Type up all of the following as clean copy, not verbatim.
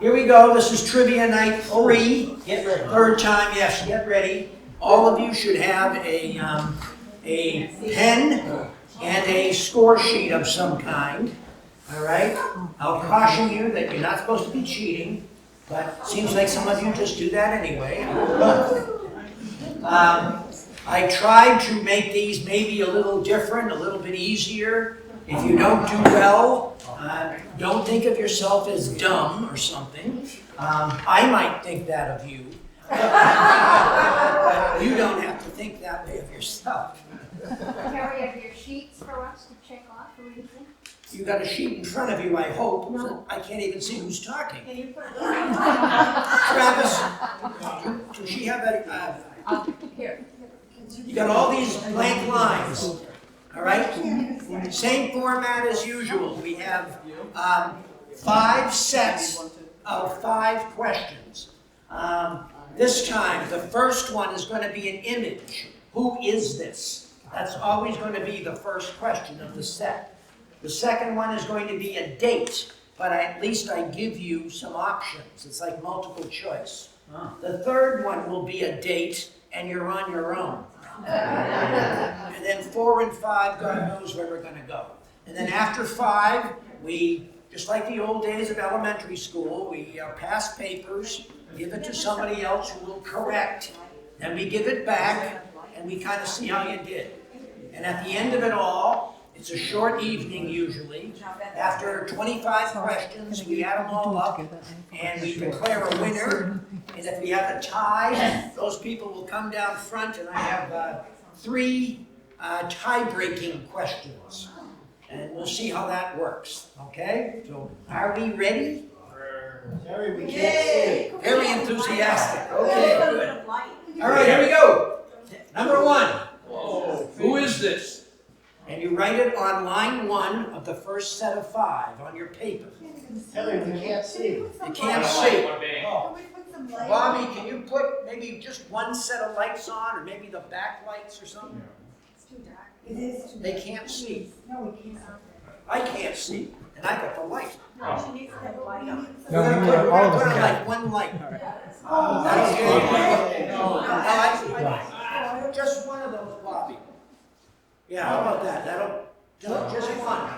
Here we go. This is trivia night 3. Get ready. Third time, yes, get ready. All of you should have a pen and a score sheet of some kind. All right? I'll caution you that you're not supposed to be cheating, but it seems like some of you just do that anyway. I tried to make these maybe a little different, a little bit easier. If you don't do well, don't think of yourself as dumb or something. I might think that of you. But you don't have to think that way of yourself. Harry, have your sheets for us to check off or anything? You got a sheet in front of you, I hope. No. I can't even see who's talking. Can you put it Travis, does she have a... here? You got all these blank lines, all right? Same format as usual. We have 5 sets of 5 questions. This time, the first one is going to be an image. Who is this? That's always going to be the first question of the set. The second one is going to be a date, but at least I give you some options. It's like multiple choice. The third one will be a date, and you're on your own. And then 4 and 5, God knows where we're going to go. And then after 5, we, just like the old days of elementary school, we pass papers, give it to somebody else who will correct, then we give it back, and we kind of see how you did. And at the end of it all, it's a short evening usually. After 25 questions, we add them all up, and we declare a winner. And if we have a tie, those people will come down front, and I have 3 tie-breaking questions. And we'll see how that works, okay? So, are we ready? Harry, we can't see. Very enthusiastic. Okay, good. All right, here we go. Number 1. Who is this? And you write it on line 1 of the first set of 5 on your paper. Harry, we can't see. You can't see. Oh. Bobby, can you put maybe just 1 set of lights on, or maybe the back lights or something? It's too dark. It is. They can't see. No, we can't. I can't see, and I got the light. No, she needs to have a light on. We're gonna put like 1 light. Oh, That's good. okay. No, just 1 of those, Bobby. Yeah, how about that? Just 1.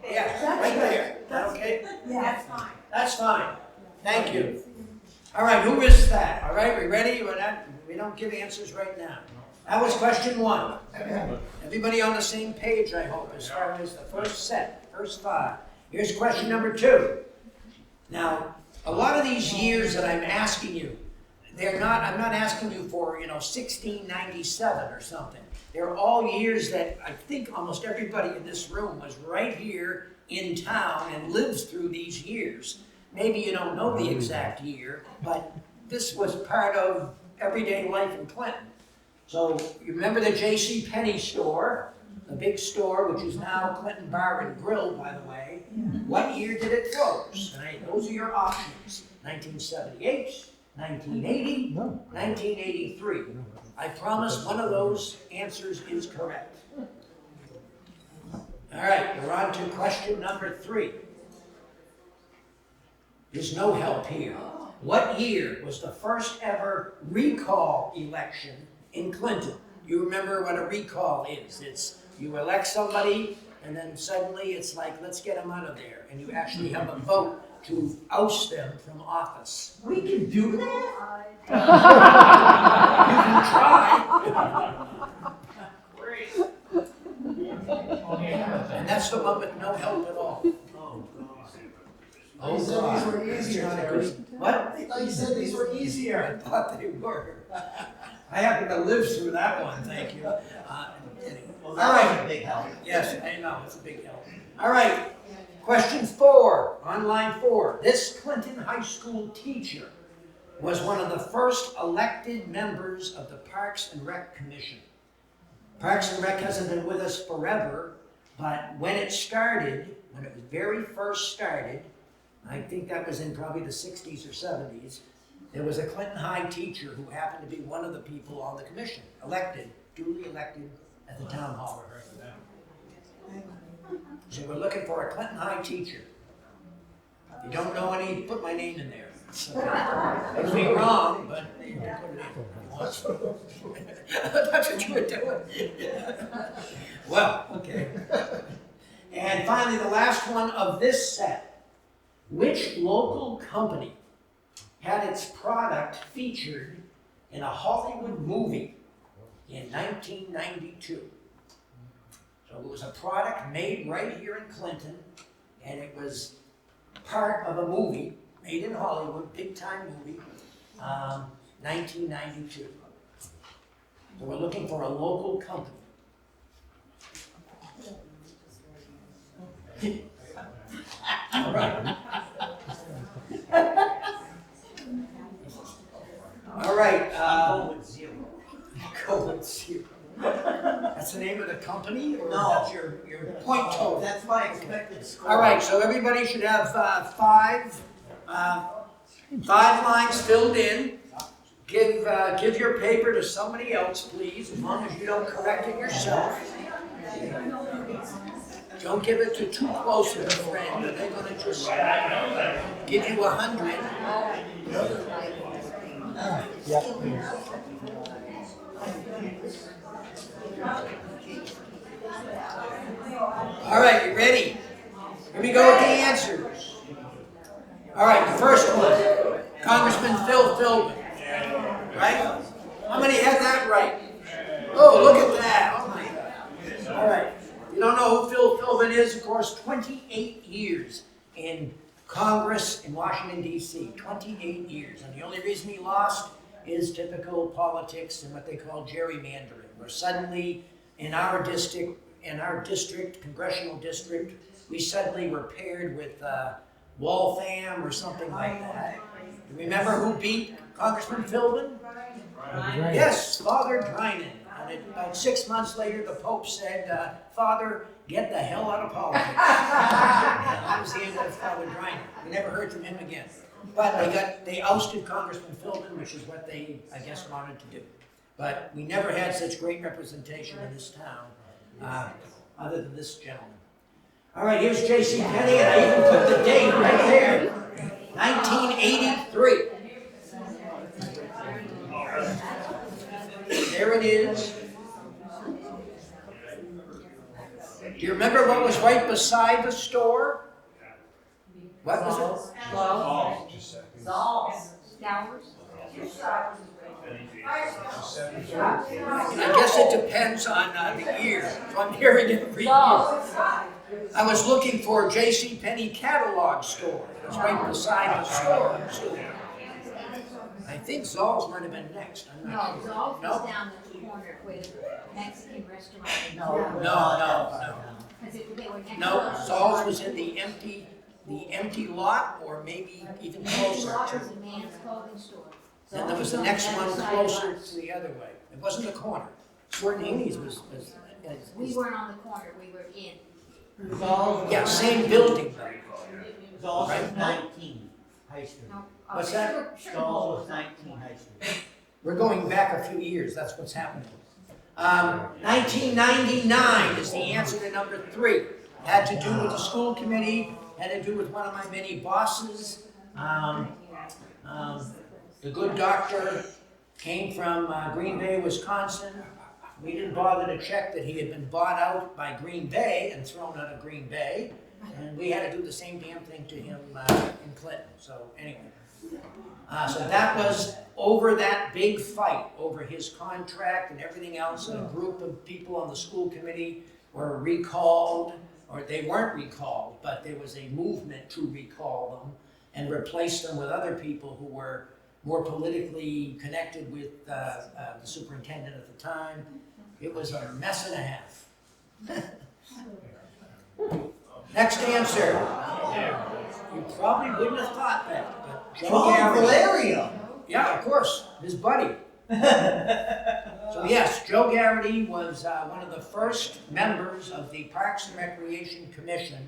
Yeah, right there. Is that okay? Yeah. That's fine. That's fine. Thank you. All right, who is that? All right, we ready? We don't give answers right now. That was question 1. Everybody on the same page, I hope, as far as the first set, first 5. Here's question number 2. Now, a lot of these years that I'm asking you, I'm not asking you for, 1697 or something. They're all years that I think almost everybody in this room was right here in town and lives through these years. Maybe you don't know the exact year, but this was part of everyday life in Clinton. So you remember the J.C. Penney store, the big store, which is now Clinton Bar and Grill, by the way. What year did it close? Those are your options. 1978, 1980, 1983. I promise one of those answers is correct. All right, we're on to question number 3. There's no help here. What year was the first ever recall election in Clinton? You remember what a recall is. It's you elect somebody, and then suddenly it's like, let's get them out of there. And you actually have a vote to oust them from office. We can do that? You can try. And that's the one with no help at all. You said these were easier, Harry. What? I thought you said these were I easier. thought they were. I happen to live through that one, thank you. Well, All that right. was a big help. Yes, I know, it's a big help. All right, question 4, on line 4. This Clinton High School teacher was one of the first elected members of the Parks and Rec Commission. Parks and Rec hasn't been with us forever, but when it started, when it was very first started, I think that was in probably the 60s or 70s, there was a Clinton High teacher who happened to be one of the people on the commission, duly elected at the town hall. So we're looking for a Clinton High teacher. You don't know any, put my name in there. It'd be wrong, but you can put it in. That's what you were doing. Well, okay. And finally, the last one of this set. Which local company had its product featured in a Hollywood movie in 1992? So it was a product made right here in Clinton, and it was part of a movie made in Hollywood, big time movie, 1992. So we're looking for a local company. All right. All right. Go with zero. Go with zero. That's the name of the company, or No. that's your point total? That's my expected score. All right, so everybody should have five lines filled in. Give your paper to somebody else, please, as long as you don't correct it yourself. Don't give it to too close of a friend, or they're gonna just give you 100. All right, you ready? Here we go with the answers. All right, the first one, Congressman Phil Philbin, right? How many had that right? Oh, look at that. Oh my God. All right. You don't know who Phil Philbin is? Of course, 28 years in Congress in Washington, D.C. 28 years. And the only reason he lost is typical politics and what they call gerrymandering, where suddenly in our district, congressional district, we suddenly were paired with Waltham or something like that. You remember who beat Congressman Philbin? Yes, Father Drinan. And about 6 months later, the Pope said, Father, get the hell out of politics. That was the end of Father Drinan. We never heard from him again. But they ousted Congressman Philbin, which is what they, I guess, wanted to do. But we never had such great representation in this town, other than this gentleman. All right, here's J.C. Penney, and I even put the date right there, 1983. There it is. Do you remember what was right beside the store? What was it? Zolls. I guess it depends on the year. So I'm hearing it every year. I was looking for J.C. Penney catalog store. It was right beside the store. I think Zoll's might have been next. I'm No, not sure. Zolls No? was down the corner with the Mexican restaurant. No. Because they were next No, door. Zoll's was in the empty lot, or maybe even closer Zolls to. was a man's clothing store. Then there was the Zolls next on one other side closer of us. to the other way. It wasn't the corner. Swordini's was We weren't on the corner, we were in. Zolls. yeah, same building though. Zolls Right. was 19, High Street. No, What's that? Sugar Zolls Bowl. was 19, High Street. We're going back a few years, that's what's happening. 1999 is the answer to number 3. Had to do with the school committee, had to do with one of my many bosses. The good doctor came from Green Bay, Wisconsin. We didn't bother to check that he had been bought out by Green Bay and thrown out of Green Bay. And we had to do the same damn thing to him in Clinton. So anyway. So that was over that big fight over his contract and everything else. And a group of people on the school committee were recalled, or they weren't recalled, but there was a movement to recall them and replace them with other people who were more politically connected with the superintendent at the time. It was a mess and a half. Next answer. You probably wouldn't have thought that, but Joe From Garrity. Valeria. Yeah, of course, his buddy. So yes, Joe Garrity was one of the first members of the Parks and Recreation Commission,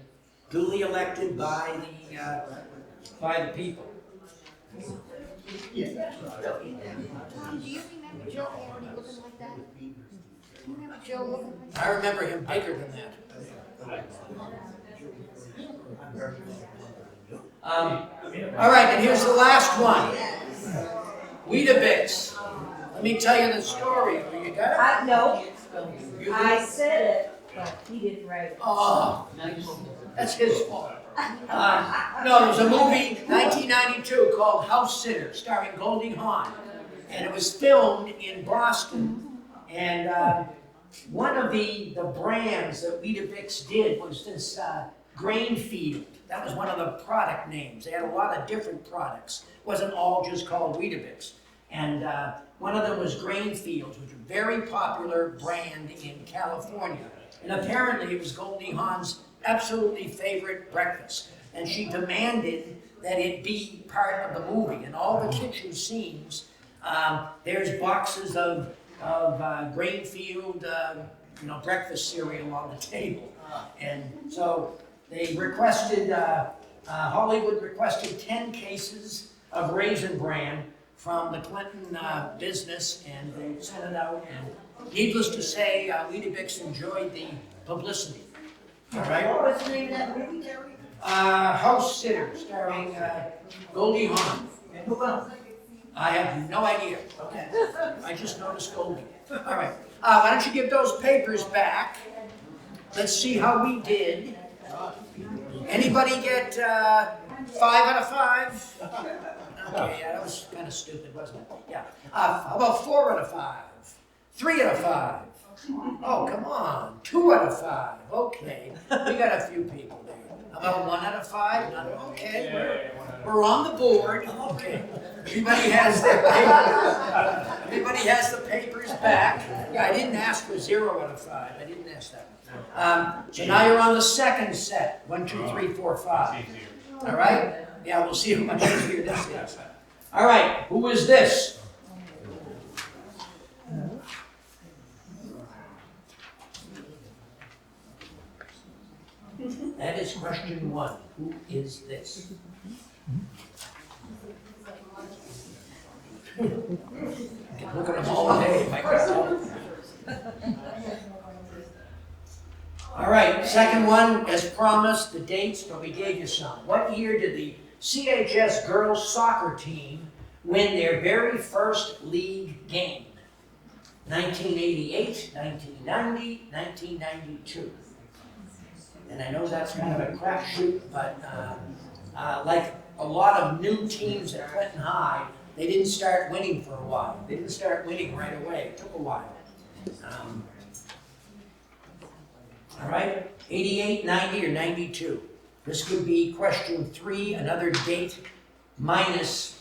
duly elected by the people. Tom, do you remember Joe Garrity looking like that? Do you remember Joe looking like that? I remember him bigger than that. All right, and here's the last one. Weetabix. Let me tell you the story. You got No, it? You I said it, but he didn't write it. Oh, that's his fault. No, there was a movie, 1992, called House Sitter, starring Goldie Hawn. And it was filmed in Boston. And one of the brands that Weetabix did was this Grainfield. That was one of the product names. They had a lot of different products. It wasn't all just called Weetabix. And one of them was Grainfields, which was a very popular brand in California. And apparently it was Goldie Hawn's absolutely favorite breakfast. And she demanded that it be part of the movie. And all the kitchen scenes, there's boxes of Grainfield, breakfast cereal on the table. And so they requested, Hollywood requested 10 cases of Raisin Bran from the Clinton business, and they sent it out. And needless to say, Weetabix enjoyed the publicity. All right? What was the name of that movie, Terry? House Sitter, starring Goldie Hawn. And who else? I have no idea. Okay. I just noticed Goldie. All right. Why don't you give those papers back? Let's see how we did. Anybody get 5 out of 5? Okay, yeah, that was kind of stupid, wasn't it? Yeah. How about 4 out of 5? 3 out of 5? Oh, come on. 2 out of 5. Okay. We got a few people there. How about 1 out of 5? None. Okay. We're on the board. Okay. Everybody has their papers. Everybody has the papers back. Yeah, I didn't ask for 0 out of 5. I didn't ask that. So now you're on the second set. 1, 2, 3, 4, 5. All right? Yeah, we'll see how much easier this is. All right, who is this? That is question 1. Who is this? I can look at them all day. All right, second one, as promised, the dates, but we gave you some. What year did the CHS girls soccer team win their very first league game? 1988, 1990, 1992. And I know that's kind of a crapshoot, but like a lot of new teams at Clinton High, they didn't start winning for a while. They didn't start winning right away. It took a while. All right, 88, 90, or 92. This would be question 3, another date minus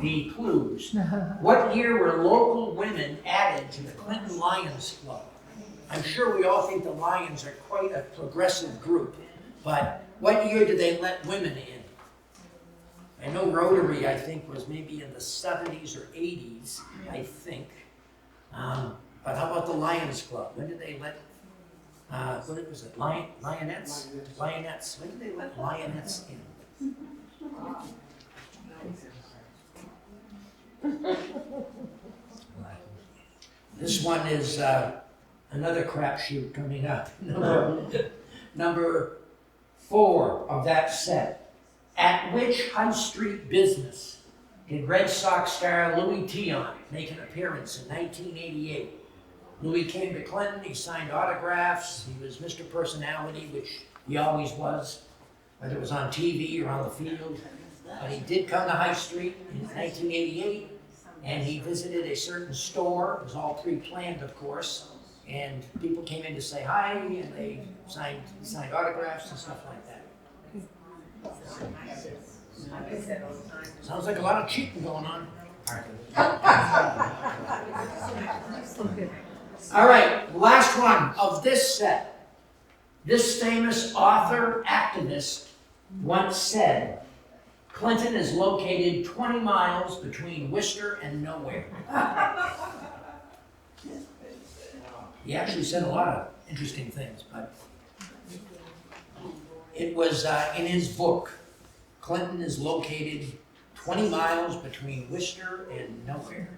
the clues. What year were local women added to the Clinton Lions Club? I'm sure we all think the Lions are quite a progressive group, but what year did they let women in? I know Rotary, I think, was maybe in the 70s or 80s, I think. But how about the Lions Club? When did they let what was it? Lionettes? Lionettes. When did they let Lionettes in? This one is another crapshoot coming up. Number 4 of that set. At which high street business did Red Sox star Louis Tion make an appearance in 1988? Louis came to Clinton, he signed autographs, he was Mr. Personality, which he always was, whether it was on TV or on the field. But he did come to High Street in 1988, and he visited a certain store. It was all pre-planned, of course, and people came in to say hi, and they signed autographs and stuff like that. Sounds like a lot of cheating going on. All right, last one of this set. This famous author, activist, once said, Clinton is located 20 miles between Worcester and nowhere. He actually said a lot of interesting things, but it was in his book, Clinton is located 20 miles between Worcester and nowhere.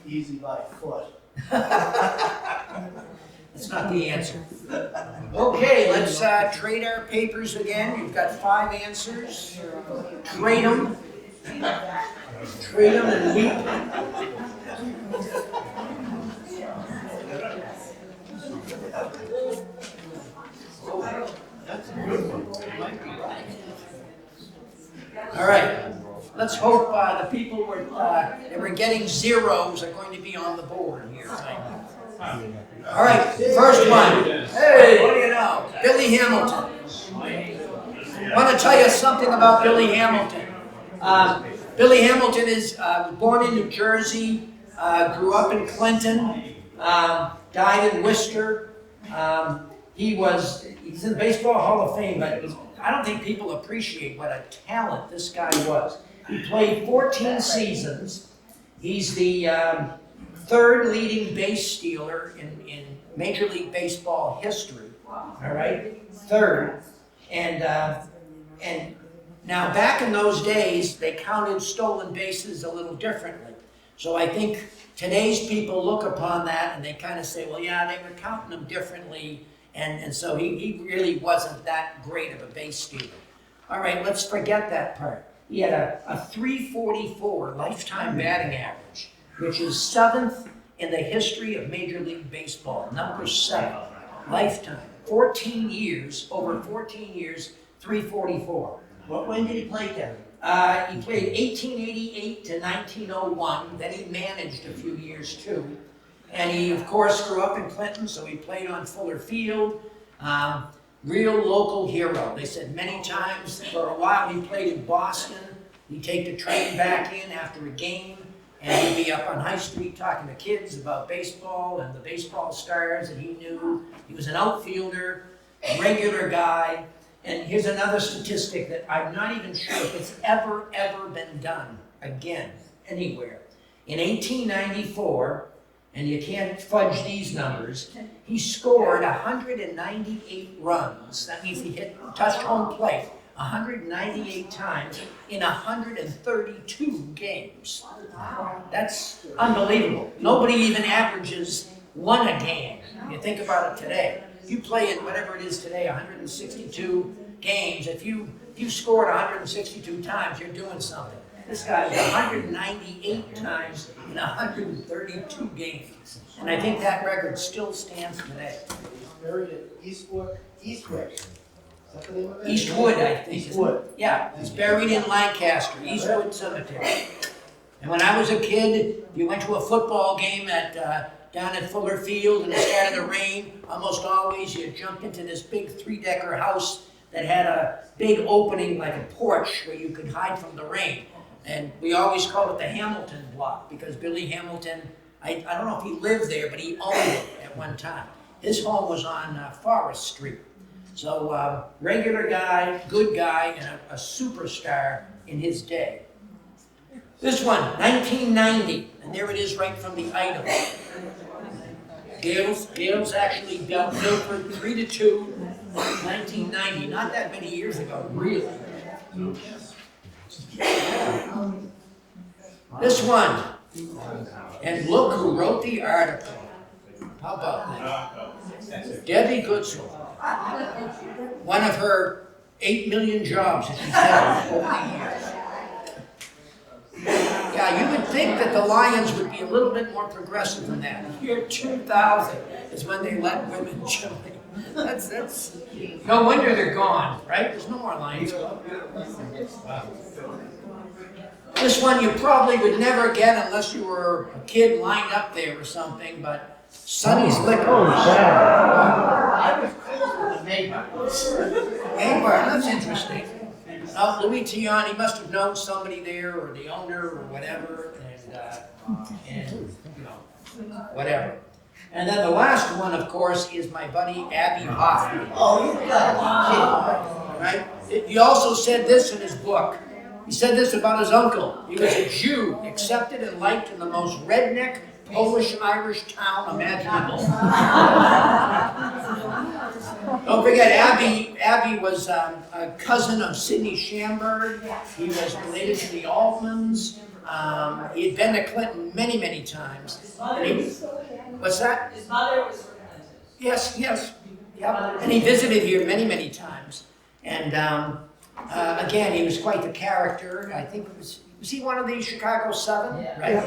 Easy by foot. That's not the answer. Okay, let's trade our papers again. You've got 5 answers. Trade them. Trade them and weep. All right. Let's hope the people that were getting zeros are going to be on the board here. All right, first one. Hey, what do you know? Billy Hamilton. I want to tell you something about Billy Hamilton. Billy Hamilton is born in New Jersey, grew up in Clinton, died in Worcester. He's in the Baseball Hall of Fame, but I don't think people appreciate what a talent this guy was. He played 14 seasons. He's the third leading base stealer in Major League Baseball history. All right, third. And now back in those days, they counted stolen bases a little differently. So I think today's people look upon that and they kind of say, well, yeah, they were counting them differently. And so he really wasn't that great of a base stealer. All right, let's forget that part. He had a 344 lifetime batting average, which is 7th in the history of Major League Baseball, number 7, lifetime. 14 years, over 14 years, 344. When did he play, Kevin? He played 1888 to 1901, then he managed a few years too. And he, of course, grew up in Clinton, so he played on Fuller Field. Real local hero. They said many times, for a while he played in Boston. He'd take the train back in after a game, and he'd be up on High Street talking to kids about baseball and the baseball stars that he knew. He was an outfielder, a regular guy. And here's another statistic that I'm not even sure if it's ever been done again, anywhere. In 1894, and you can't fudge these numbers, he scored 198 runs. That means he touched home plate 198 times in 132 games. That's unbelievable. Nobody even averages 1 a game. You think about it today. If you play in whatever it is today, 162 games, if you scored 162 times, you're doing something. This guy was 198 times in 132 games. And I think that record still stands today. Buried at Eastwood. Eastwood, I think. Eastwood. Yeah, he's buried in Lancaster, Eastwood Cemetery. And when I was a kid, you went to a football game down at Fuller Field and it started to rain. Almost always you jumped into this big 3-decker house that had a big opening like a porch where you could hide from the rain. And we always called it the Hamilton block because Billy Hamilton, I don't know if he lived there, but he owned it at one time. His home was on Forest Street. So regular guy, good guy, and a superstar in his day. This one, 1990, and there it is right from the item. Gales actually beat Milford 3-2, 1990. Not that many years ago, really. This one, and look who wrote the article. How about that? Debbie Goodsell. One of her 8 million jobs that she's had over the years. Yeah, you would think that the Lions would be a little bit more progressive than that. Year 2000 is when they let women join. That's no wonder they're gone, right? There's no more Lions Club. This one you probably would never get unless you were a kid lined up there or something, but Sonny's Liquor. I was close with the neighbor. Neighbor, that's interesting. Louis Tiani, he must have known somebody there or the owner or whatever, and you know, whatever. And then the last one, of course, is my buddy Abby Hoffman. Oh, you got Right? He also said this in his book. He said this about his uncle. He was a Jew, accepted and liked in the most redneck Polish-Irish town imaginable. Don't forget, Abby was a cousin of Sidney Schamberg. He was related to the Altmans. He had been to Clinton many, many times. What's that? His mother was from Clinton. Yes. Yep, and he visited here many, many times. And again, he was quite the character. I think was he one of the Chicago Seven? Yeah. Right.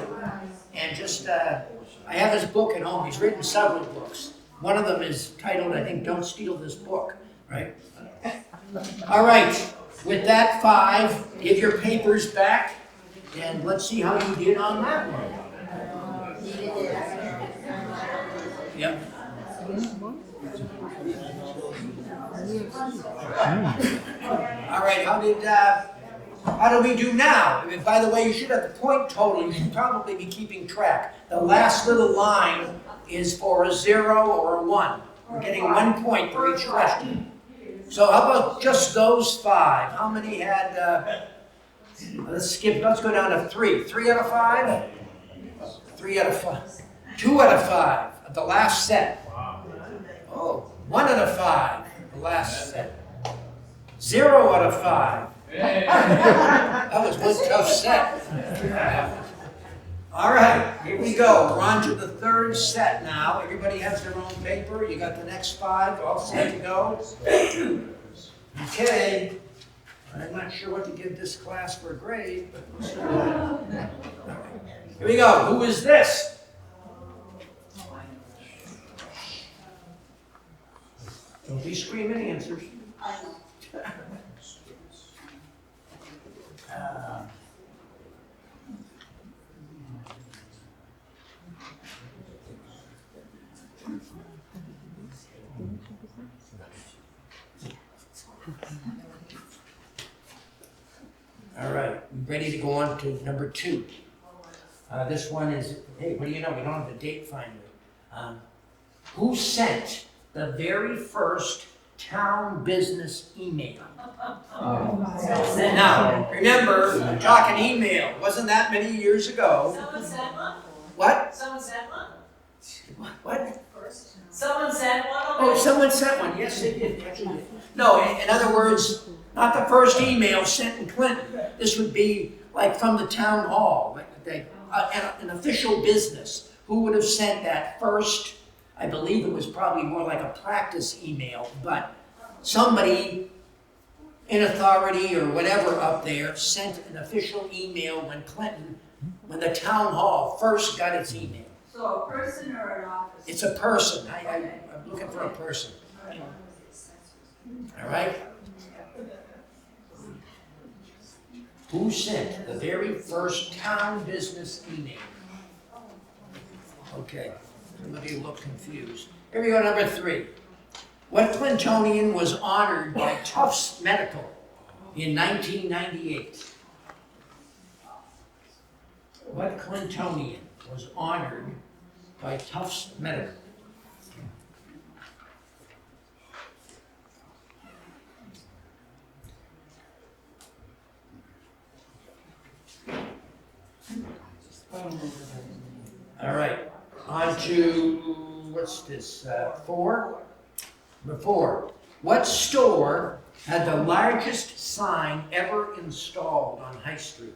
And just, I have his book at home. He's written several books. One of them is titled, I think, "Don't Steal This Book." Right. All right. With that 5, give your papers back, and let's see how you did on that one. Yep. All right, how do we do now? And by the way, you should have the point total. You should probably be keeping track. The last little line is for a 0 or a 1. We're getting 1 point for each question. So how about just those 5? How many had, let's go down to 3. 3 out of 5? 3 out of 5. 2 out of 5 at the last set. Oh, 1 out of 5, the last set. 0 out of 5. That was one tough set. All right, here we go. We're on to the 3rd set now. Everybody has their own paper. You got the next 5 all set to go. Okay. I'm not sure what to give this class for a grade, but we'll start. Here we go. Who is this? Don't be screaming answers. All right, ready to go on to number 2. This one is, hey, what do you know? We don't have the date finder. Who sent the very first town business email? Now, remember, I'm talking email. Wasn't that many years ago? Someone sent one? What? Someone sent one? What? Someone sent one? Oh, someone sent one. Yes, they did. Actually did. No, in other words, not the first email sent in Clinton. This would be like from the town hall, an official business. Who would have sent that first? I believe it was probably more like a practice email, but somebody in authority or whatever up there sent an official email when the town hall first got its email. So a person or an office? It's a person. I'm looking for a person. All right? Who sent the very first town business email? Okay, some of you look confused. Here we go, number 3. What Clintonian was honored by Tufts Medical in 1998? What Clintonian was honored by Tufts Medical? All right, on to, what's this, 4? Number 4. What store had the largest sign ever installed on High Street?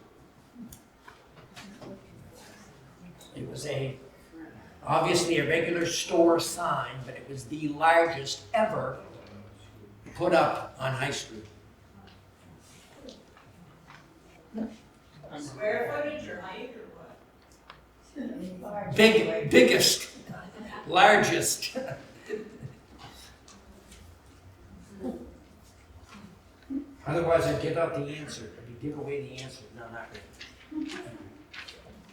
It was obviously a regular store sign, but it was the largest ever put up on High Street. Square footage or height or what? Biggest, largest. Otherwise, I'd give out the answer. I'd give away the answer. No, not really.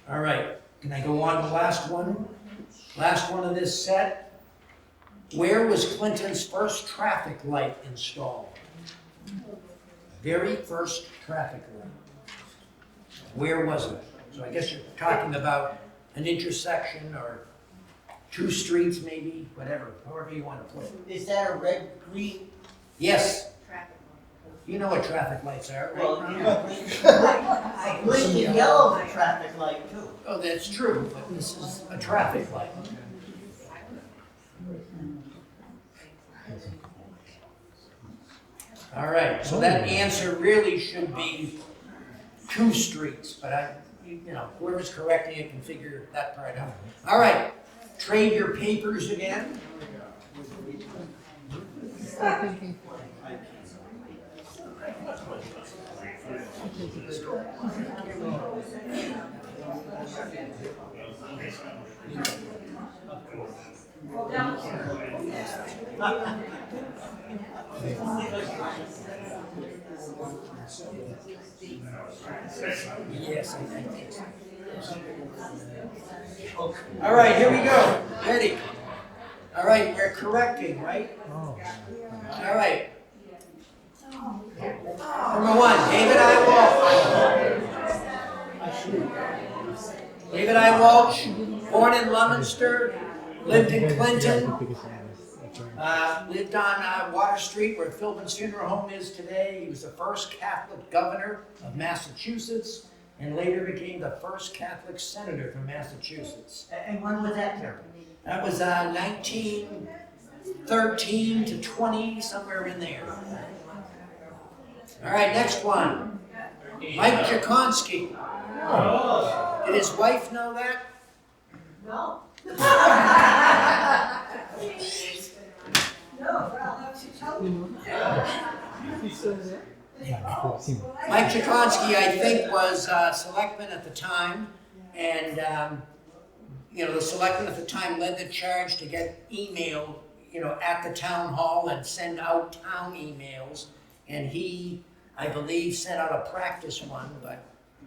All right, can I go on to the last one? Last one of this set. Where was Clinton's first traffic light installed? Very first traffic light. Where was it? So I guess you're talking about an intersection or 2 streets maybe, whatever, however you want to put it. Is that a red, green? Yes. You know what traffic lights are, right? Well, yeah. Blinking yellow is a traffic light too. Oh, that's true, but this is a traffic light. All right, so that answer really should be 2 streets, but whoever's correcting it can figure that part out. All right, trade your papers again. start thinking. Yes, I think so. All right, here we go. Ready? All right, we're correcting, right? All right. Number one, David I. Walsh. David I. Walsh, born in Leominster, lived in Clinton, lived on Water Street where Philbin's Funeral Home is today. He was the first Catholic governor of Massachusetts and later became the first Catholic senator from Massachusetts. And when was that, Terry? That was 1913 to 20, somewhere in there. All right, next one. Mike Jakonski. Did his wife know that? No. Mike Jakonski, I think, was selectman at the time, and the selectman at the time led the charge to get email, at the town hall and send out town emails, and he, I believe, sent out a practice one, but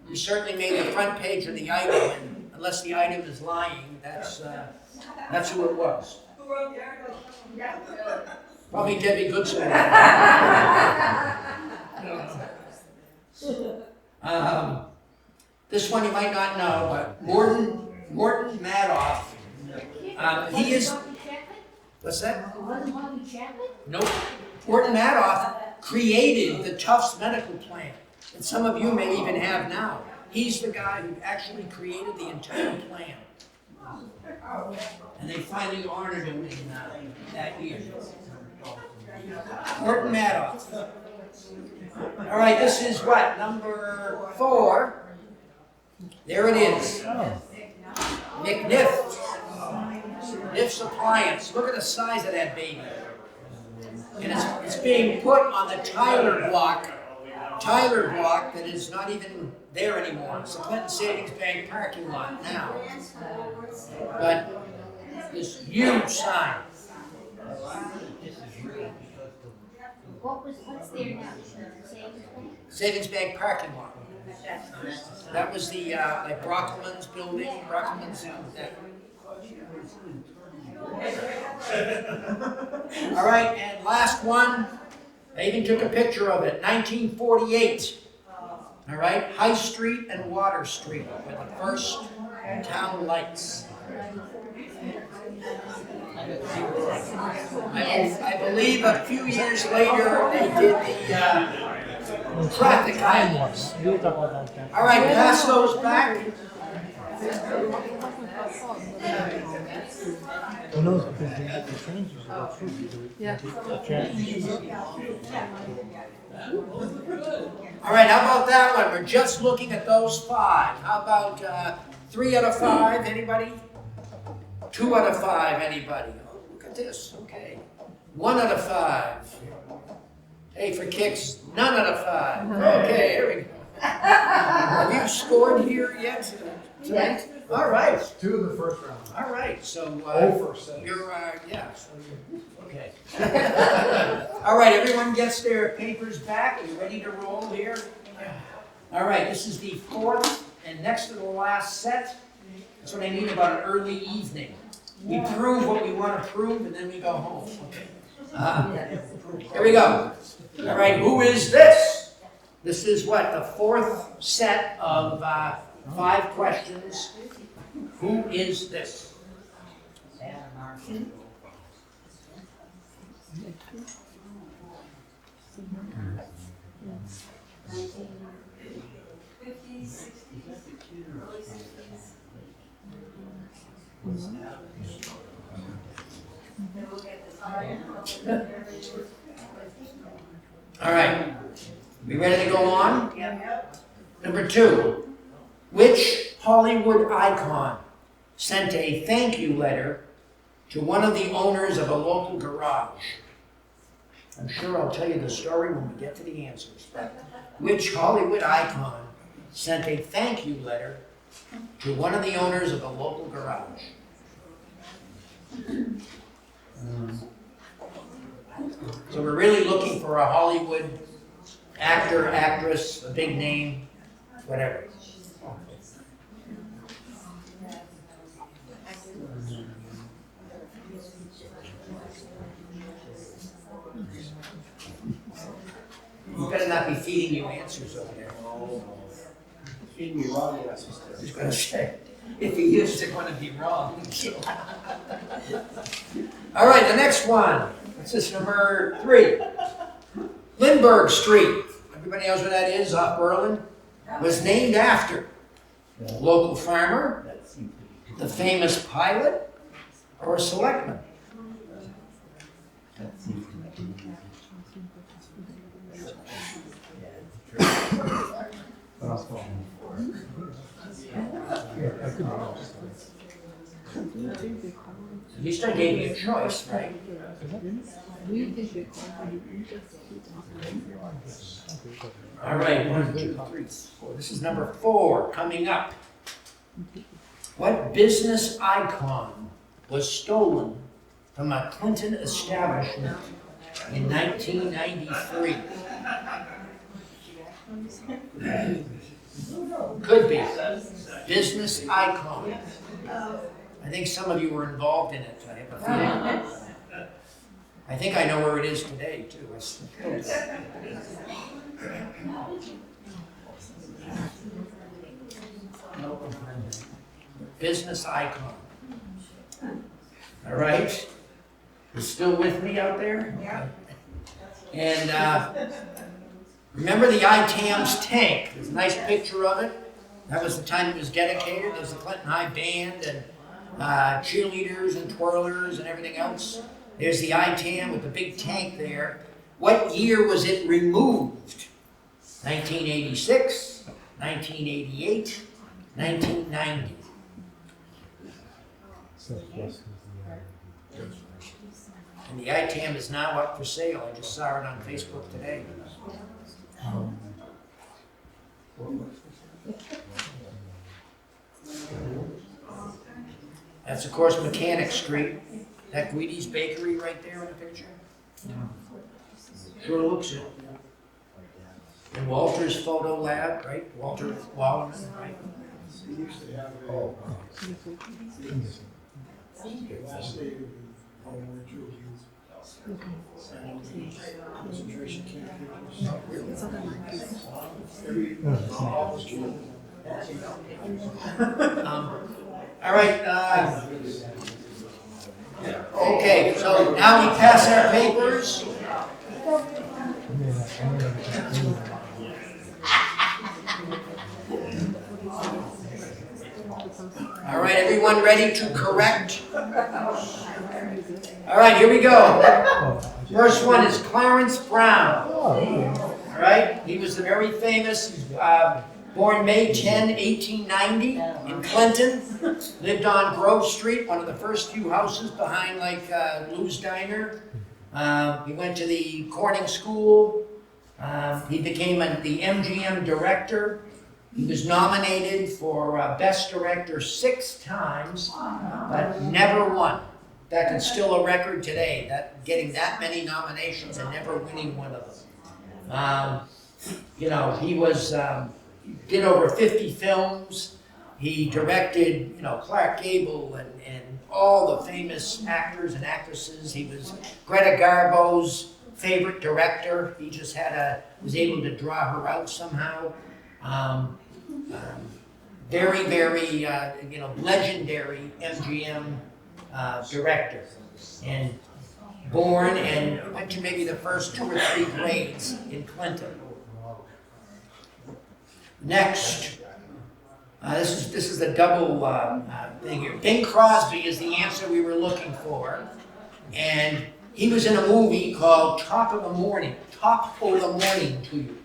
he certainly made the front page of the item, and unless the item is lying, that's who it was. Who wrote the article? Probably Debbie Goodson. This one you might not know, but Morton Madoff. He is. What's that? Wasn't Bobby Chapman? Nope. Morton Madoff created the Tufts medical plan, and some of you may even have now. He's the guy who actually created the entire plan. And they finally honored him in that year. Morton Madoff. All right, this is what? Number 4. There it is. McNiff. Niff's Appliance. Look at the size of that baby. And it's being put on the Tyler block that is not even there anymore. It's the Clinton Savings Bank parking lot now. But this huge sign. What's there now? Savings Bank parking lot. That was the like Brockman's building. Brockman's. All right, and last one. I even took a picture of it. 1948. All right, High Street and Water Street were the first town lights. I believe a few years later they did the traffic lights. All right, pass those back. Who knows, because they changes about food. Yeah. All right, how about that one? We're just looking at those 5. How about 3 out of 5? Anybody? 2 out of 5? Anybody? Oh, look at this. Okay. 1 out of 5. Hey, for kicks, none out of 5. Okay, here we go. Have you scored here yet tonight? All right. 2 in the first round. All right. So Over 6. you're so you're okay. All right. Everyone gets their papers back. Are you ready to roll here? All right. This is the 4th and next to the last set. That's what I mean about an early evening. We prove what we want to prove, and then we go home. Okay. Here we go. All right. Who is this? This is what? The 4th set of 5 questions. Who is this? All right. We ready to go on? Number 2. Which Hollywood icon sent a thank you letter to one of the owners of a local garage? I'm sure I'll tell you the story when we get to the answers. But which Hollywood icon sent a thank you letter to one of the owners of a local garage? So we're really looking for a Hollywood actor, actress, a big name, whatever. You better not be feeding you answers over there. Feed me wrong, yes. I was gonna say, if he is, they're gonna be wrong. All right, the next one. This is number 3. Lindbergh Street. Everybody knows where that is, off Berlin? Was named after a local farmer, the famous pilot, or a selectman. At least I gave you a choice, right? All right, 1, 2, 3, 4. This is number 4 coming up. What business icon was stolen from a Clinton establishment in 1993? Could be. Business icon. I think some of you were involved in it. I have a feeling. I think I know where it is today, too. Business icon. All right. You still with me out there? Yeah. And remember the ITAMS tank? There's a nice picture of it. That was the time it was dedicated. There's the Clinton High Band and cheerleaders and twirlers and everything else. There's the ITAM with the big tank there. What year was it removed? 1986, 1988, 1990. And the ITAM is now up for sale. I just saw it on Facebook today. That's, of course, Mechanic Street. That Guidi's Bakery right there in the picture. Sure looks it. And Walter's Photo Lab, right? Walter Wallerman, right? Oh. Concentration All right. Okay, so now we pass our papers. All right, everyone ready to correct? All right, here we go. First one is Clarence Brown. All right, he was the very famous, born May 10, 1890 in Clinton. Lived on Grove Street, one of the first few houses behind like Lou's Diner. He went to the Corning School. He became the MGM director. He was nominated for Best Director 6 times, but never won. In fact, it's still a record today, getting that many nominations and never winning one of them. You know, he did over 50 films. He directed, Clark Gable and all the famous actors and actresses. He was Greta Garbo's favorite director. He just was able to draw her out somehow. Very, very, legendary MGM director. And born and went to maybe the first 2 or 3 grades in Clinton. Next, this is the double thing here. Bing Crosby is the answer we were looking for. And he was in a movie called Top of the Morning to You.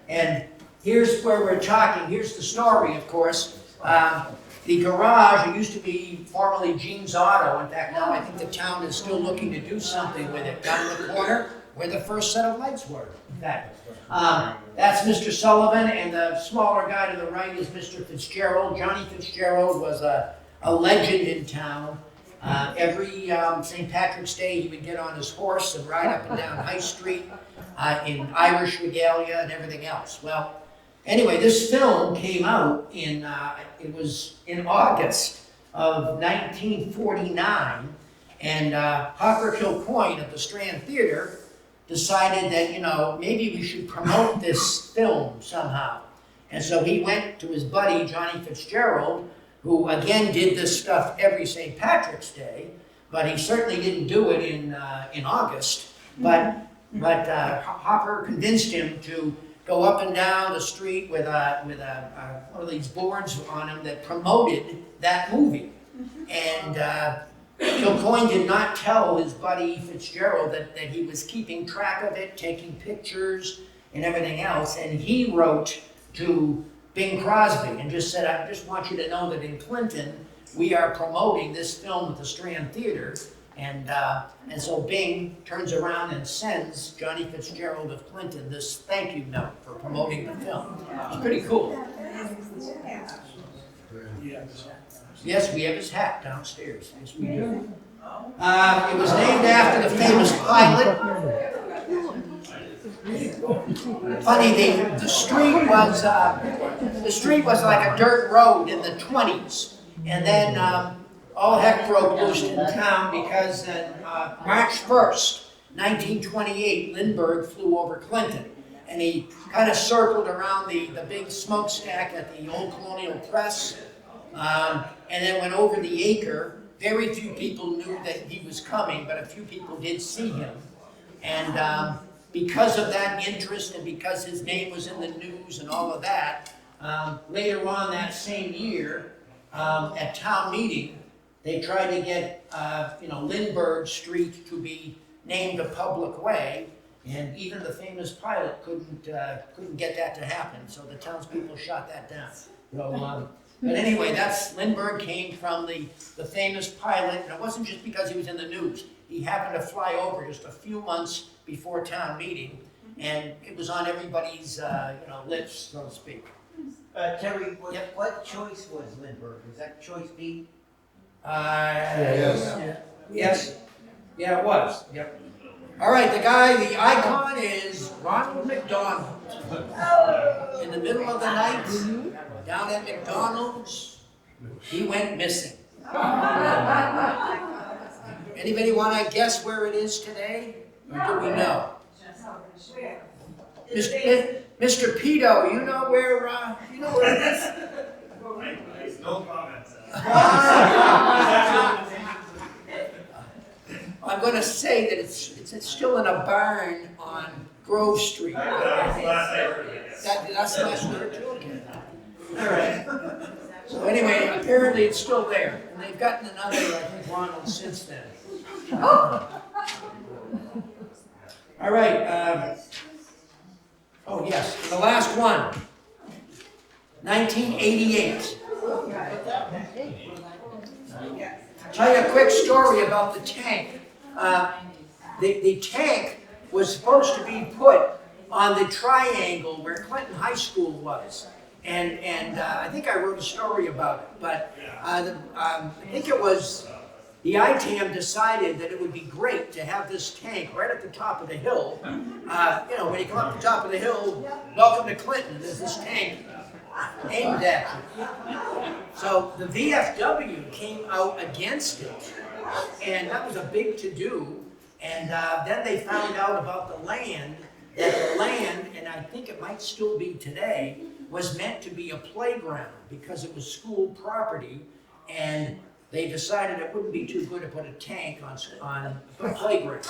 And here's where we're talking. Here's the story, of course. The garage, it used to be formerly Jean's Auto. In fact, now I think the town is still looking to do something with it. Down in the corner, where the first set of lights were, in fact. That's Mr. Sullivan, and the smaller guy to the right is Mr. Fitzgerald. Johnny Fitzgerald was a legend in town. Every St. Patrick's Day, he would get on his horse and ride up and down High Street in Irish regalia and everything else. Well, anyway, this film came out it was in August of 1949, and Hopper Kilcoyne at the Strand Theater decided that, maybe we should promote this film somehow. And so he went to his buddy, Johnny Fitzgerald, who again did this stuff every St. Patrick's Day, but he certainly didn't do it in August. But Hopper convinced him to go up and down the street with one of these boards on him that promoted that movie. And Kilcoyne did not tell his buddy Fitzgerald that he was keeping track of it, taking pictures and everything else, and he wrote to Bing Crosby and just said, I just want you to know that in Clinton, we are promoting this film at the Strand Theater. And so Bing turns around and sends Johnny Fitzgerald of Clinton this thank you note for promoting the film. It's pretty cool. Yes, we have his hat downstairs. Yes, we do. It was named after the famous pilot. Funny, the street was like a dirt road in the 20s, and then all heck broke loose in town because on March 1st, 1928, Lindbergh flew over Clinton, and he kind of circled around the big smokestack at the Old Colonial Press, and then went over the acre. Very few people knew that he was coming, but a few people did see him. And because of that interest and because his name was in the news and all of that, later on that same year, at town meeting, they tried to get Lindbergh Street to be named a public way, and even the famous pilot couldn't get that to happen. So the townspeople shot that down. So, but anyway, Lindbergh came from the famous pilot, and it wasn't just because he was in the news. He happened to fly over just a few months before town meeting, and it was on everybody's lips, so to speak. Terry, what choice was Lindbergh? Was that choice B? Yes. Yes. Yeah, it was. Yep. All right, the icon is Ronald McDonald. In the middle of the night, down at McDonald's, he went missing. Anybody want to guess where it is today? Or do we know? Mr. Pito, you know where it is? No comments. I'm going to say that it's still in a barn on Grove Street. That's the last I heard of it. That's the last I heard too. Okay. All right. So anyway, apparently it's still there, and they've gotten another, I think, Ronald since then. All right. Oh yes, the last one. 1988. I'll tell you a quick story about the tank. The tank was supposed to be put on the triangle where Clinton High School was. And I think I wrote a story about it, but I think it was the ITAM decided that it would be great to have this tank right at the top of the hill. When you come up the top of the hill, welcome to Clinton, there's this tank aimed at you. So the VFW came out against it, and that was a big to-do. And then they found out about the land, that the land, and I think it might still be today, was meant to be a playground because it was school property, and they decided it wouldn't be too good to put a tank on a playground.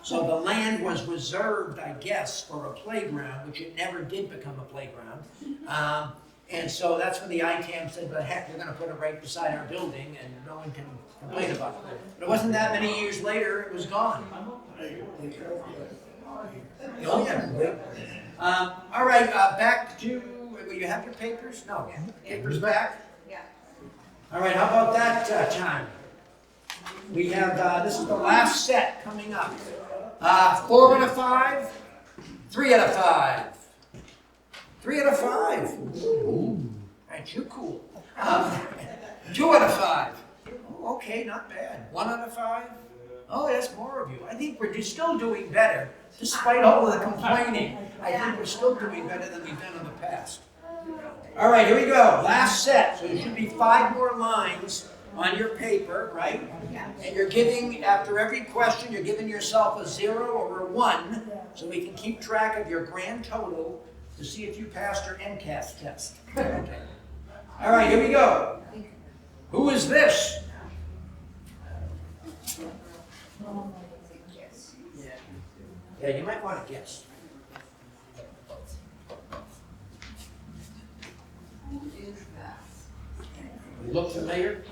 So the land was reserved, I guess, for a playground, which it never did become a playground. And so that's when the ITAM said, well, heck, we're going to put it right beside our building, and no one can complain about it. But it wasn't that many years later, it was gone. Oh, yeah. All right, back to, will you have your papers? No, papers back? Yeah. All right, how about that time? We have, this is the last set coming up. 4 out of 5, 3 out of 5. 3 out of 5. Ooh, aren't you cool? 2 out of 5. Oh, okay, not bad. 1 out of 5. Oh, that's more of you. I think we're still doing better, despite all of the complaining. I think we're still doing better than we've done in the past. All right, here we go. Last set. So there should be 5 more lines on your paper, right? And you're giving, after every question, you're giving yourself a 0 or a 1, so we can keep track of your grand total to see if you passed your MCAS test. Okay. All right, here we go. Who is this? Yeah, you might want to guess. Look familiar?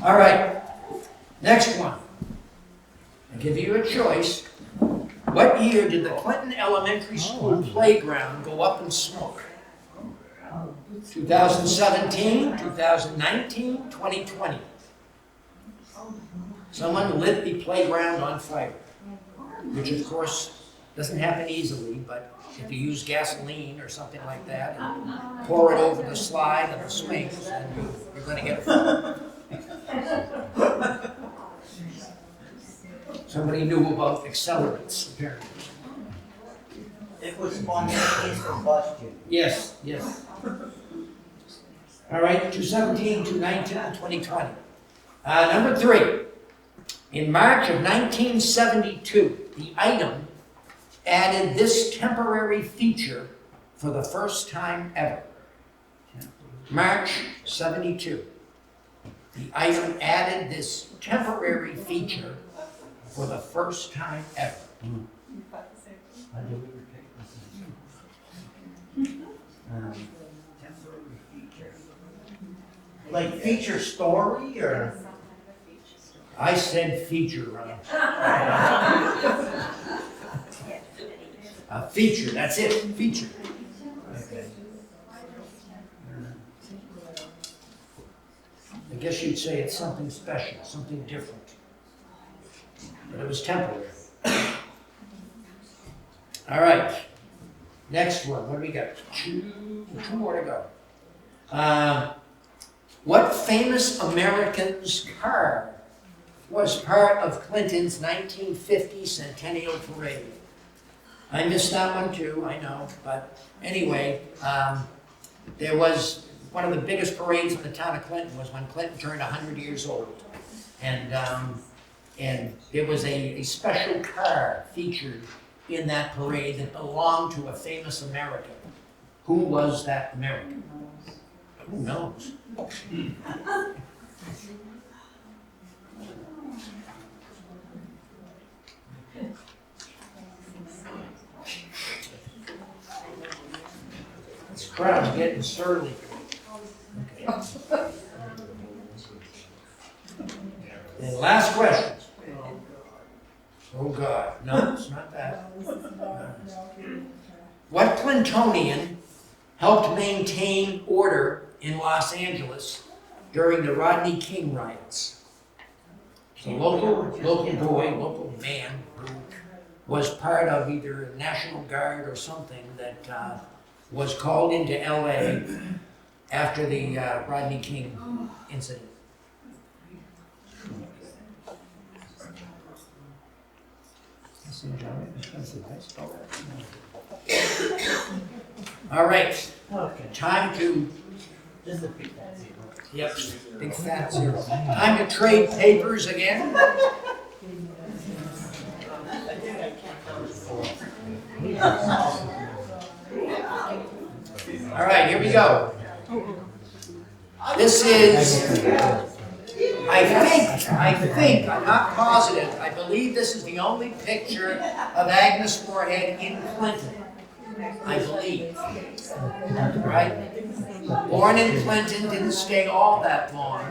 All right, next one. I'll give you a choice. What year did the Clinton Elementary School playground go up in smoke? 2017, 2019, 2020. Someone lit the playground on fire, which of course doesn't happen easily, but if you use gasoline or something like that and pour it over the slide and the swings, then you're going to get fire. Somebody knew about accelerants, apparently. It was spontaneous combustion. Yes, yes. All right, 217, 219, and 2020. Number 3. In March of 1972, the item added this temporary feature for the first time ever. March 72. The item added this temporary feature for the first time ever. Temporary feature. Like feature story or? I said feature, Ron. A feature, that's it, feature. Okay. I guess you'd say it's something special, something different. But it was temporary. All right. Next one. What do we got? Two more to go. What famous American's car was part of Clinton's 1950 Centennial Parade? I missed that one too, I know. But anyway, there was one of the biggest parades in the town of Clinton was when Clinton turned 100 years old. And there was a special car featured in that parade that belonged to a famous American. Who was that American? Who knows? This crowd's getting surly. Okay. And last question. Oh God, no, it's not that. What Clintonian helped maintain order in Los Angeles during the Rodney King riots? The local boy, local man who was part of either a National Guard or something that was called into LA after the Rodney King incident. All right, Okay. time to, Just a big fat zero. yep, big fat 0. Time to trade papers again. All right, here we go. This is, I think, I'm not positive, I believe this is the only picture of Agnes Moorehead in Clinton. I believe. Right? Born in Clinton, didn't stay all that long.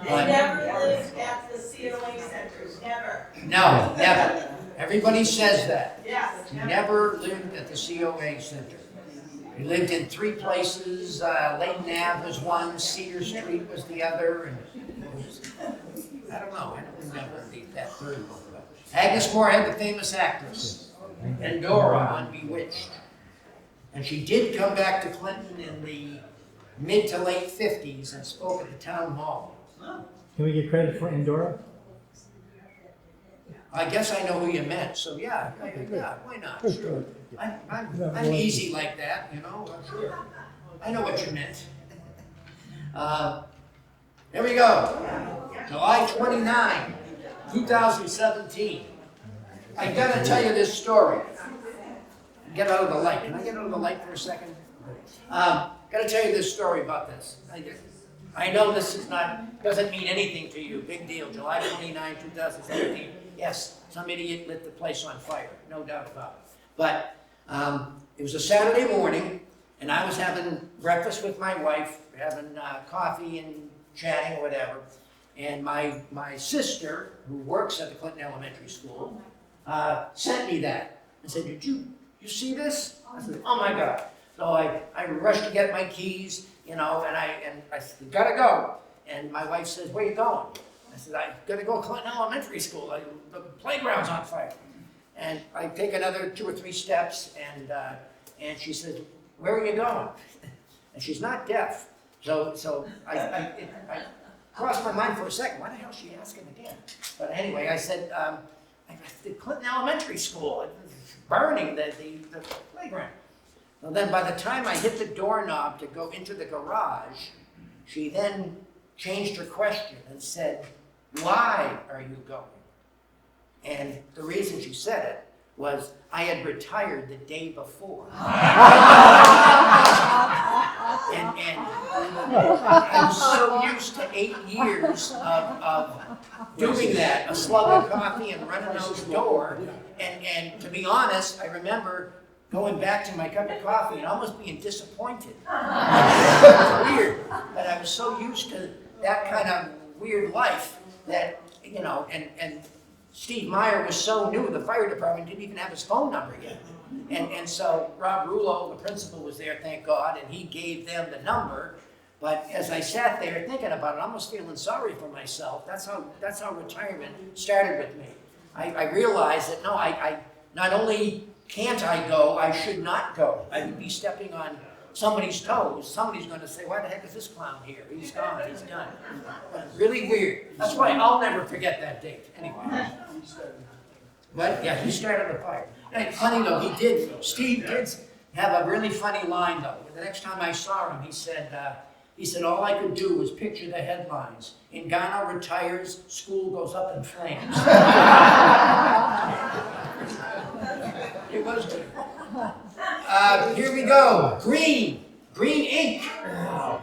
They never lived at the COA centers, never. No, never. Everybody says that. Yes, She never. never lived at the COA Center. We lived in 3 places, Layton Ave was one, Cedar Street was the other, and I don't know, I don't remember that third one. But Agnes Moorehead, the famous actress, and Dora on Bewitched. And she did come back to Clinton in the mid to late 50s and spoke at the town hall. Can we get credit for Andorra? I guess I know who you meant, so yeah, why not? Sure. I'm easy like that, you know, I'm sure. I know what you meant. Here we go. July 29, 2017. I gotta tell you this story. Get out of the light. Can I get out of the light for a second? Gotta tell you this story about this. I know this doesn't mean anything to you. Big deal. July 29, 2017. Yes, some idiot lit the place on fire. No doubt about it. But it was a Saturday morning, and I was having breakfast with my wife, having coffee and chatting or whatever. And my sister, who works at the Clinton Elementary School, sent me that and said, "Did you see this?" I said, "Oh my God." So I rushed to get my keys, you know, and I said, "Gotta go." And my wife says, "Where you going?" I said, "I gotta go to Clinton Elementary School. The playground's on fire." And I take another 2 or 3 steps, and she says, "Where are you going?" And she's not deaf. So I crossed my mind for a second. Why the hell is she asking again? But anyway, I said, the Clinton Elementary School, it's burning the playground. Well, then by the time I hit the doorknob to go into the garage, she then changed her question and said, "Why are you going?" And the reason she said it was, I had retired the day before. And I'm so used to 8 years of doing that, a slug of coffee and running those door. And to be honest, I remember going back to my cup of coffee and almost being disappointed. It was weird, but I was so used to that kind of weird life that, you know, and Steve Meyer was so new, the fire department didn't even have his phone number yet. And so Rob Rulo, the principal, was there, thank God, and he gave them the number. But as I sat there thinking about it, almost feeling sorry for myself, that's how retirement started with me. I realized that, no, I not only can't I go, I should not go. I would be stepping on somebody's toes. Somebody's going to say, "Why the heck is this clown here? He's gone, he's done." But really weird. That's why I'll never forget that date. Anyway. But yeah, he started the fire. And funny though, Steve did have a really funny line though. The next time I saw him, he said, all I could do was picture the headlines. Ngannou retires, school goes up in flames. It was good. Here we go. Green ink.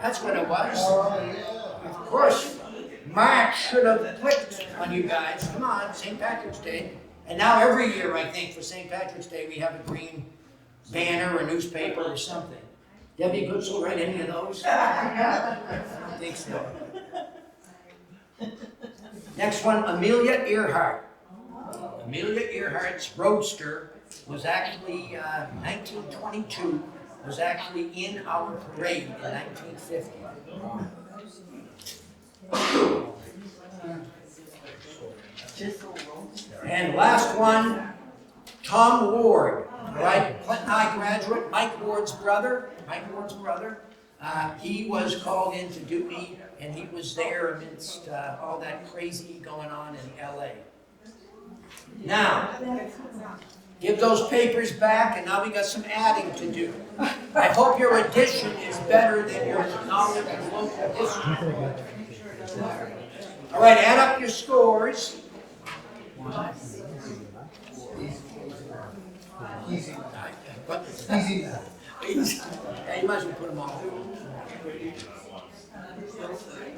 That's what it was. Of course, March should have clicked on you guys. Come on, St. Patrick's Day. And now every year, I think, for St. Patrick's Day, we have a green banner or newspaper or something. Debbie Goods will write any of those? I don't think so. Next one, Amelia Earhart. Amelia Earhart's Roadster was actually, 1922, was actually in our parade in 1950. And last one, Tom Ward, right? Clinton High graduate, Mike Ward's brother. He was called into duty, and he was there amidst all that crazy going on in LA. Now, give those papers back, and now we got some adding to do. I hope your addition is better than your knowledge of local history. All right, add up your scores. Easy. Easy. Yeah, you might as well put them all.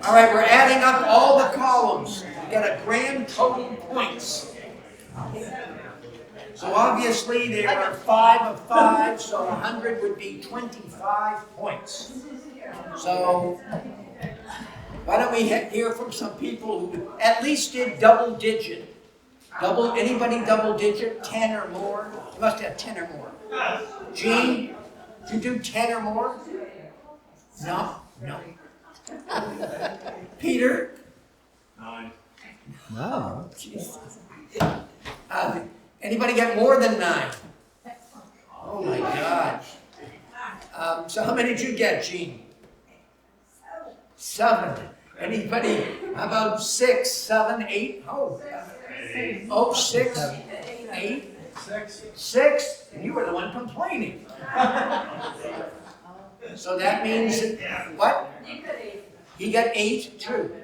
All right, we're adding up all the columns. We got a grand total points. So obviously there are 5 of 5, so 100 would be 25 points. So Why don't we hear from some people who at least did double digit? Anybody double digit, 10 or more? You must have 10 or more. Gene, did you do 10 or more? No? No. Peter? 9. Wow. Anybody get more than 9? Oh my God. So how many did you get, Gene? 7. Anybody? How about 6, 7, 8? Oh, 6, 8, 6. And you were the one complaining. So that means, what? He got 8 too.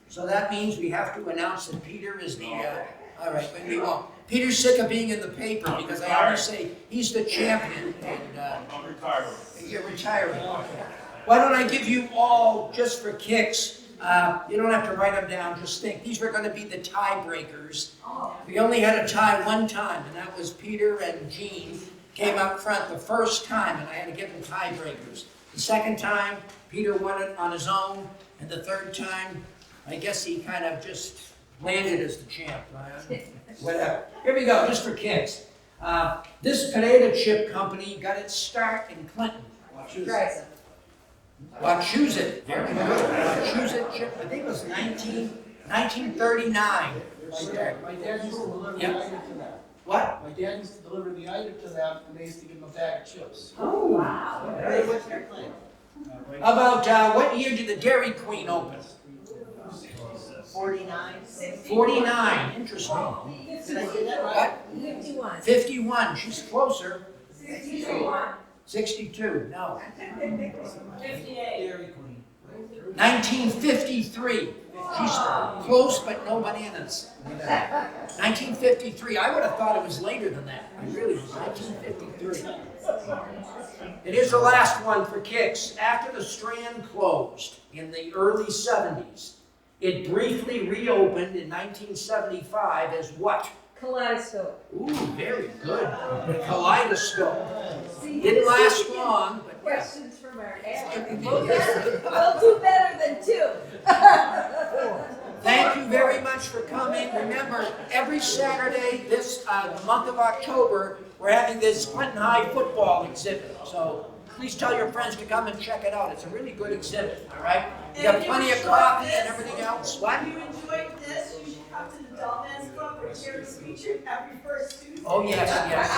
So that means we have to announce that Peter is the, all right, but we won't. Peter's sick of being in the paper because I always say he's the champion and I'm retired. you're retiring. Why don't I give you all, just for kicks, you don't have to write them down, just think. These were going to be the tiebreakers. We only had a tie one time, and that was Peter and Gene came out front the first time, and I had to give them tiebreakers. The second time, Peter won it on his own, and the third time, I guess he kind of just landed as the champ. Whatever. Here we go, just for kicks. This potato chip company got its start in Clinton. Wachusett. Very good. Wachusett chip. I think it was 1939. My dad used to deliver the Yep. item to them. What? My dad used to deliver the item to them, and they used to give them a bag of chips. Oh, Wow. Hey, what's their claim? how about what year did the Dairy Queen open? 49? 49. Interesting. Did I say that right? What? 51. 51. She's closer. 61. 62. No. 58. Dairy Queen. 1953. She's close, but no bananas. 1953. I would have thought it was later than that. I really was. 1953. It is the last one for kicks. After the Strand closed in the early 70s, it briefly reopened in 1975 as what? Kaleidoscope. Ooh, very good. Kaleidoscope. Didn't last long, but yeah. Questions from our audience. We'll do better than 2. Thank you very much for coming. Remember, every Saturday this month of October, we're having this Clinton High football exhibit. So please tell your friends to come and check it out. It's a really good exhibit, all right? You have plenty of coffee and everything else. What? If you enjoyed this, you should come to the Dollman's Club where Jerry's featured every first Tuesday. Oh, yes, yes.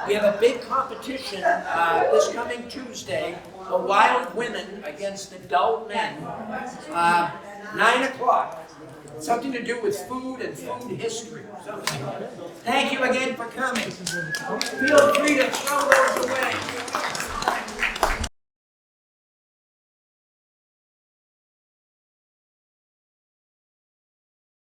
We have a big competition this coming Tuesday, the Wild Women against the Dull Men, 9 o'clock. Something to do with food and food history. Thank you again for coming. Feel free to throw those